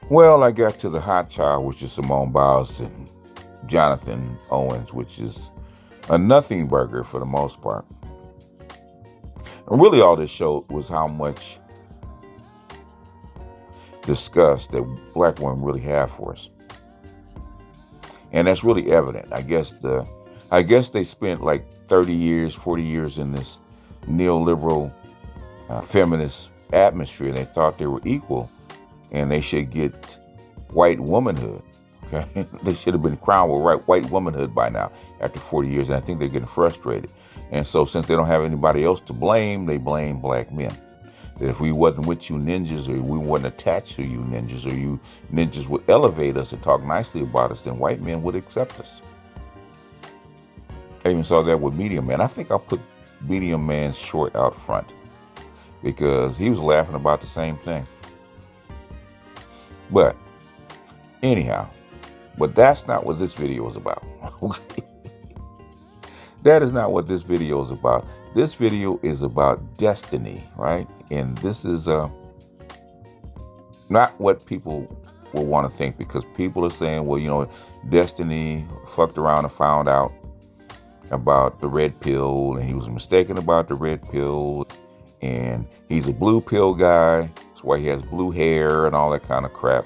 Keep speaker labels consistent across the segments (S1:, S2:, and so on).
S1: Well, I got to the hot child, which is Simone Biles, and Jonathan Owens, which is a nothing burger for the most part. And really all this showed was how much disgust that black women really have for us. And that's really evident. I guess they spent like 30 years, 40 years in this neoliberal feminist atmosphere. They thought they were equal and they should get white womanhood. Okay? They should have been crowned with white womanhood by now after 40 years. And I think they're getting frustrated. And so since they don't have anybody else to blame, they blame black men. That if we wasn't with you ninjas, or we wasn't attached to you ninjas, or you ninjas would elevate us and talk nicely about us, then white men would accept us. I even saw that with Medium Man. I think I'll put Medium Man's short out front because he was laughing about the same thing. But anyhow, but that's not what this video is about. That is not what this video is about. This video is about destiny, right? And this is not what people will want to think, because people are saying, well, you know, Destiny fucked around and found out about the red pill, and he was mistaken about the red pill, and he's a blue pill guy. That's why he has blue hair and all that kind of crap.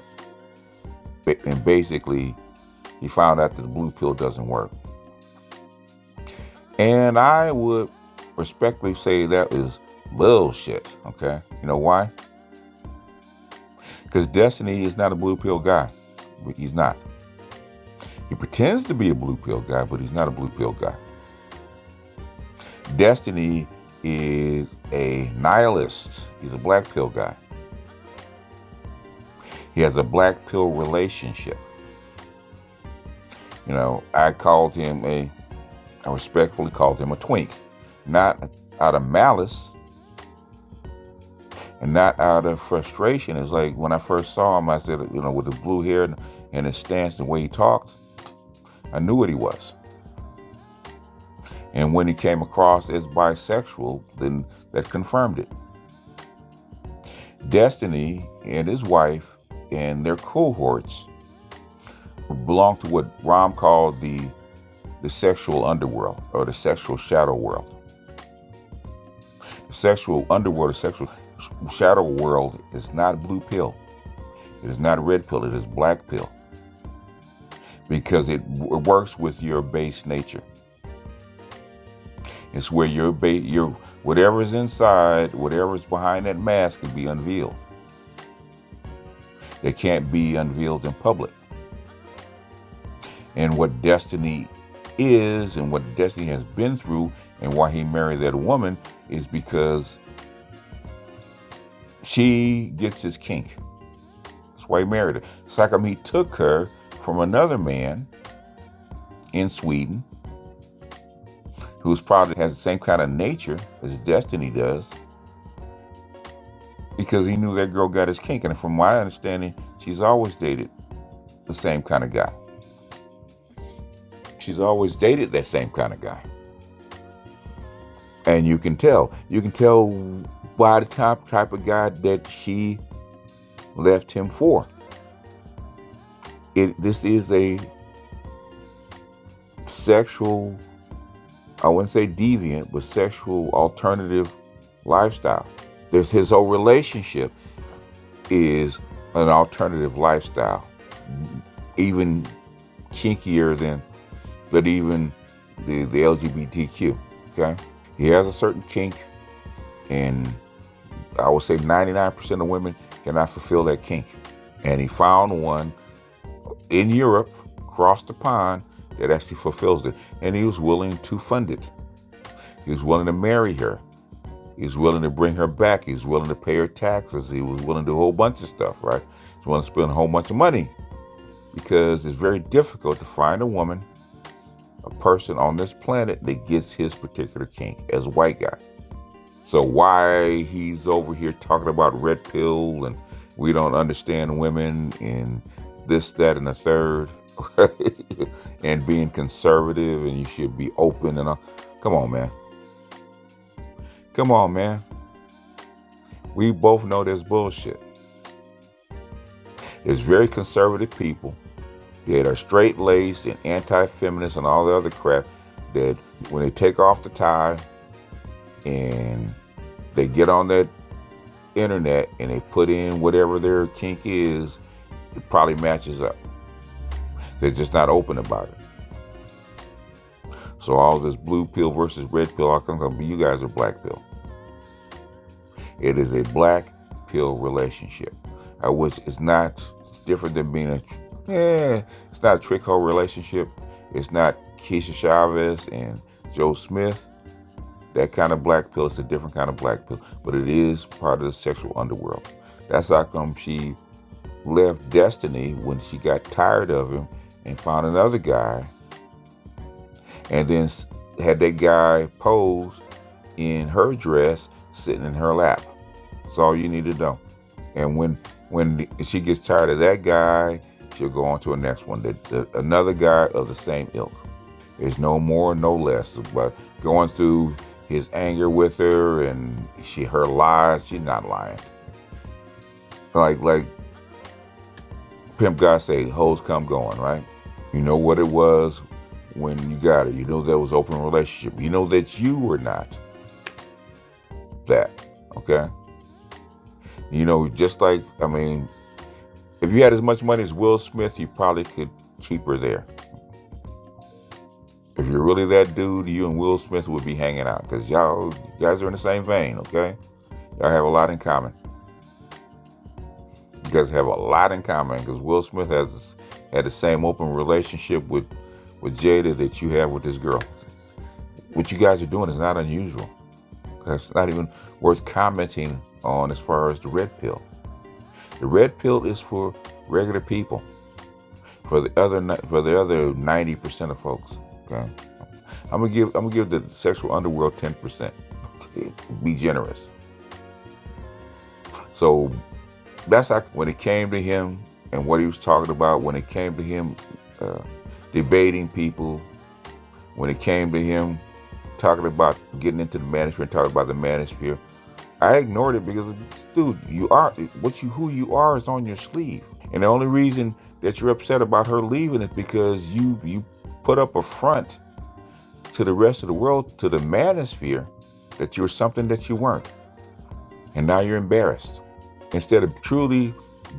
S1: And basically, he found out that the blue pill doesn't work. And I would respectfully say that is bullshit, okay? You know why? Because Destiny is not a blue pill guy. He's not. He pretends to be a blue pill guy, but he's not a blue pill guy. Destiny is a nihilist. He's a black pill guy. He has a black pill relationship. You know, I respectfully called him a twink. Not out of malice and not out of frustration. It's like when I first saw him, I said, you know, with his blue hair and his stance, the way he talked, I knew what he was. And when he came across as bisexual, then that confirmed it. Destiny and his wife and their cohorts belong to what Rom called the sexual underworld, or the sexual shadow world. The sexual underworld, the sexual shadow world is not blue pill. It is not red pill. It is black pill. Because it works with your base nature. It's where your whatever's inside, whatever's behind that mask can be unveiled. It can't be unveiled in public. And what Destiny is, and what Destiny has been through, and why he married that woman, is because she gets his kink. That's why he married her. It's like he took her from another man in Sweden, who's probably has the same kind of nature as Destiny does, because he knew that girl got his kink. And from my understanding, she's always dated the same kind of guy. She's always dated that same kind of guy. And you can tell by the type of guy that she left him for. This is a sexual, I wouldn't say deviant, but sexual alternative lifestyle. His whole relationship is an alternative lifestyle, even kinkier than even the LGBTQ, okay? He has a certain kink, and I would say 99% of women cannot fulfill that kink. And he found one in Europe, across the pond, that actually fulfills it. And he was willing to fund it. He was willing to marry her. He's willing to bring her back. He's willing to pay her taxes. He was willing to do a whole bunch of stuff, right? He's willing to spend a whole bunch of money because it's very difficult to find a woman, a person on this planet that gets his particular kink as a white guy. So why he's over here talking about red pill and we don't understand women and this, that, and the third, and being conservative and you should be open and all. Come on, man. Come on, man. We both know there's bullshit. There's very conservative people that are straight-laced and anti-feminist and all the other crap that when they take off the tie and they get on that internet and they put in whatever their kink is, it probably matches up. They're just not open about it. So all this blue pill versus red pill, all comes up, you guys are black pill. It is a black pill relationship, which is not, it's different than being it's not a trick hole relationship. It's not Keisha Chavez and Joe Smith. That kind of black pill, it's a different kind of black pill, but it is part of the sexual underworld. That's how come she left Destiny when she got tired of him and found another guy, and then had that guy pose in her dress sitting in her lap. That's all you need to know. And when she gets tired of that guy, she'll go on to the next one, another guy of the same ilk. There's no more, no less. But going through his anger with her and her lies, she's not lying. Like Pimp God say, hoes come going, right? You know what it was when you got her. You know that was open relationship. You know that you were not that, okay? You know, just like, I mean, if you had as much money as Will Smith, you probably could keep her there. If you're really that dude, you and Will Smith would be hanging out because you guys are in the same vein, okay? Y'all have a lot in common. You guys have a lot in common because Will Smith had the same open relationship with Jada that you have with this girl. What you guys are doing is not unusual. It's not even worth commenting on as far as the red pill. The red pill is for regular people. For the other 90% of folks, okay? I'm gonna give the sexual underworld 10%. Be generous. So that's how, when it came to him and what he was talking about, when it came to him debating people, when it came to him talking about getting into the manosphere and talking about the manosphere, I ignored it because, dude, who you are is on your sleeve. And the only reason that you're upset about her leaving is because you put up a front to the rest of the world, to the manosphere, that you were something that you weren't. And now you're embarrassed. Instead of truly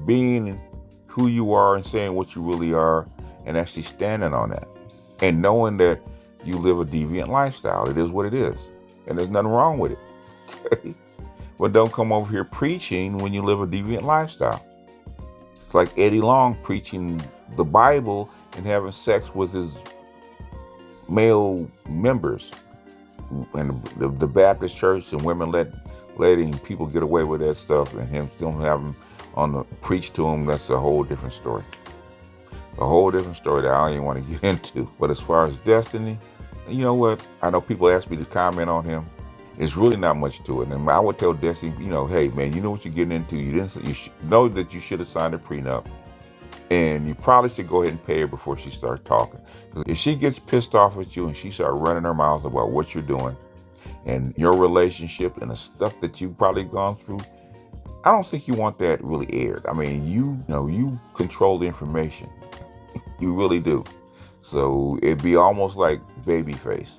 S1: being who you are and saying what you really are and actually standing on that. And knowing that you live a deviant lifestyle. It is what it is. And there's nothing wrong with it. Okay? But don't come over here preaching when you live a deviant lifestyle. It's like Eddie Long preaching the Bible and having sex with his male members. And the Baptist church and women letting people get away with that stuff and him still having preach to him, that's a whole different story. A whole different story that I don't even want to get into. But as far as Destiny, you know what? I know people ask me to comment on him. It's really not much to it. And I would tell Destiny, hey, man, you know what you're getting into. You know that you should have signed a prenup. And you probably should go ahead and pay her before she starts talking. Because if she gets pissed off at you and she starts running her mouth about what you're doing and your relationship and the stuff that you've probably gone through, I don't think you want that really aired. I mean, you control the information. You really do. So it'd be almost like Babyface,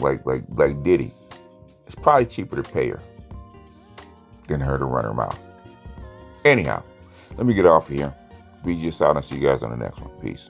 S1: like Diddy. It's probably cheaper to pay her than her to run her mouth. Anyhow, let me get off of here. Be just out and see you guys on the next one. Peace.